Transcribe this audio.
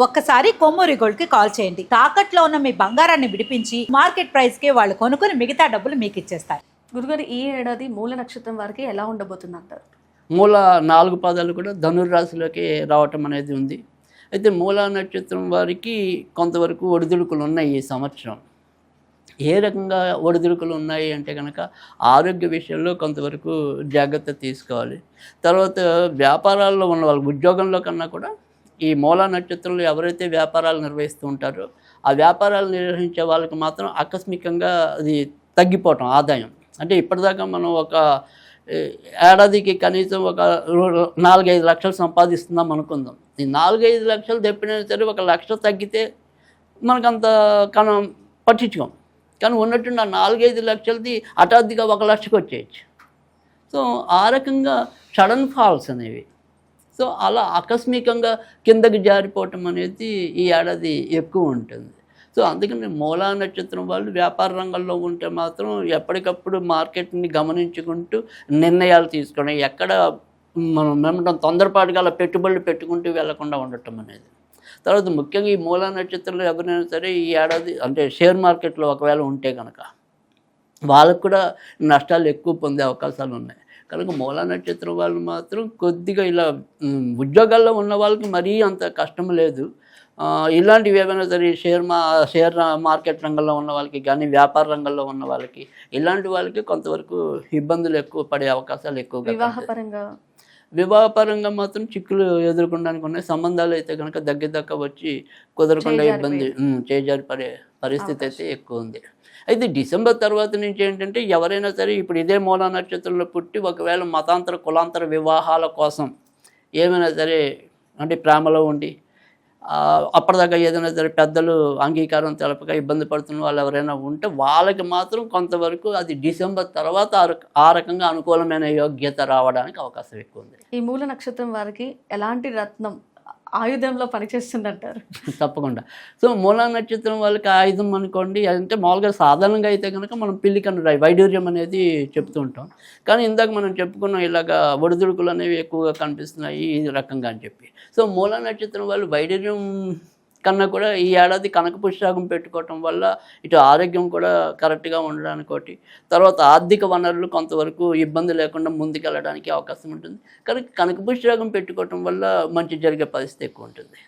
ఒక్కసారి కొమ్మూరి గోల్డ్ కి కాల్ చేయండి. తాకట్లో ఉన్న మీ బంగారాన్ని విడిపించి మార్కెట్ ప్రైస్ కి వాళ్ళు కొనుక్కుని మిగతా డబ్బులు మీకు ఇచ్చేస్తారు. గురుగారు, ఈ ఏడాది మూల నక్షత్రం వారికి ఎలా ఉండబోతుంది అంటారు? మూల 4 పాదాలు కూడా ధనుర్రాశిలోకి రావటం అనేది ఉంది. అయితే మూల నక్షత్రం వారికి కొంతవరకు ఒడిదుడుకులు ఉన్నాయి ఈ సంవత్సరం. ఏ రకంగా ఒడిదుడుకులు ఉన్నాయి అంటే కనుక ఆరోగ్య విషయంలో కొంతవరకు జాగ్రత్త తీసుకోవాలి. తర్వాత వ్యాపారాల్లో ఉన్న వాళ్ళ ఉద్యోగంలో కన్నా కూడా ఈ మూల నక్షత్రంలో ఎవరైతే వ్యాపారాలు నిర్వహిస్తూ ఉంటారో ఆ వ్యాపారాలు నిర్వహించే వాళ్ళకి మాత్రం ఆకస్మికంగా అది తగ్గిపోవటం ఆదాయం. అంటే ఇప్పటిదాకా మనం ఒక ఏడాదికి కనీసం ఒక 4-5 లక్షలు సంపాదిస్తున్నాం అనుకుందాం. ఈ 4-5 లక్షలు తెప్పినా సరే 1 లక్ష తగ్గితే మనకంత పట్టించుకోం. కానీ ఉన్నట్టుండి ఆ 4-5 లక్షలది హఠాత్తుగా 1 లక్షకు వచ్చేయచ్చు. సో ఆ రకంగా సడన్ ఫాల్స్ అనేవి. సో అలా ఆకస్మికంగా కిందకి జారిపోవటం అనేది ఈ ఏడాది ఎక్కువ ఉంటుంది. సో అందుకని మూలా నక్షత్రం వాళ్ళు వ్యాపార రంగంలో ఉంటే మాత్రం ఎప్పటికప్పుడు మార్కెట్ని గమనించుకుంటూ నిర్ణయాలు తీసుకోవడం, ఎక్కడ మనం ఏమంటాం తొందరపాటుగా అలా పెట్టుబడులు పెట్టుకుంటూ వెళ్లకుండా ఉండటం అనేది. తర్వాత ముఖ్యంగా ఈ మూలా నక్షత్రంలో ఎవరైనా సరే ఈ ఏడాది అంటే షేర్ మార్కెట్లో ఒకవేళ ఉంటే కనుక వాళ్ళకు కూడా నష్టాలు ఎక్కువ పొందే అవకాశాలు ఉన్నాయి. కనుక మూలా నక్షత్రం వాళ్ళు మాత్రం కొద్దిగా ఇలా ఉద్యోగాల్లో ఉన్న వాళ్ళకి మరీ అంత కష్టం లేదు. ఇలాంటివి ఏమైనా సరే షేర్ మార్కెట్ రంగంలో ఉన్న వాళ్ళకి కానీ వ్యాపార రంగంలో ఉన్న వాళ్ళకి ఇలాంటి వాళ్ళకి కొంతవరకు ఇబ్బందులు ఎక్కువ పడే అవకాశాలు ఎక్కువగా. వివాహపరంగా మాత్రం చిక్కులు ఎదుర్కొనడానికి ఉన్నాయి. సంబంధాలు అయితే కనుక దగ్గర వచ్చి కుదరకుండా ఇబ్బంది చేజారిపడే పరిస్థితి అయితే ఎక్కువ ఉంది. అయితే డిసెంబర్ తర్వాత నుంచి ఏంటంటే ఎవరైనా సరే ఇప్పుడు ఇదే మూలా నక్షత్రంలో పుట్టి ఒకవేళ మతాంతర కులాంతర వివాహాల కోసం ఏమైనా సరే అంటే ప్రేమలో ఉండి అప్పటిదాకా ఏదైనా సరే పెద్దలు అంగీకారం తెలపక ఇబ్బంది పడుతున్న వాళ్ళు ఎవరైనా ఉంటే వాళ్ళకి మాత్రం కొంతవరకు అది డిసెంబర్ తర్వాత ఆ రకంగా అనుకూలమైన యోగ్యత రావడానికి అవకాశం ఎక్కువ ఉంది. ఈ మూల నక్షత్రం వారికి ఎలాంటి రత్నం ఆయుధంలో పనిచేస్తుందంటారు? తప్పకుండా. సో మూలా నక్షత్రం వాళ్ళకి ఆయుధం అనుకోండి అంటే మామూలుగా సాధారణంగా అయితే కనుక మనం పిల్లికన్ను వైడూర్యం అనేది చెప్తూ ఉంటాం. కానీ ఇందాక మనం చెప్పుకున్నాం ఇలాగా ఒడిదుడుకులు అనేవి ఎక్కువగా కనిపిస్తున్నాయి ఈ రకంగా అని చెప్పి. సో మూలా నక్షత్రం వాళ్ళు వైడూర్యం కన్నా కూడా ఈ ఏడాది కనకపుష్పరాగం పెట్టుకోవటం వల్ల ఇటు ఆరోగ్యం కూడా కరెక్ట్గా ఉండడానికి ఒకటి, తర్వాత ఆర్థిక వనరులు కొంతవరకు ఇబ్బంది లేకుండా ముందుకెళ్ళడానికి అవకాశం ఉంటుంది. కానీ కనకపుష్పరాగం పెట్టుకోవటం వల్ల మంచి జరిగే పరిస్థితి ఎక్కువ ఉంటుంది.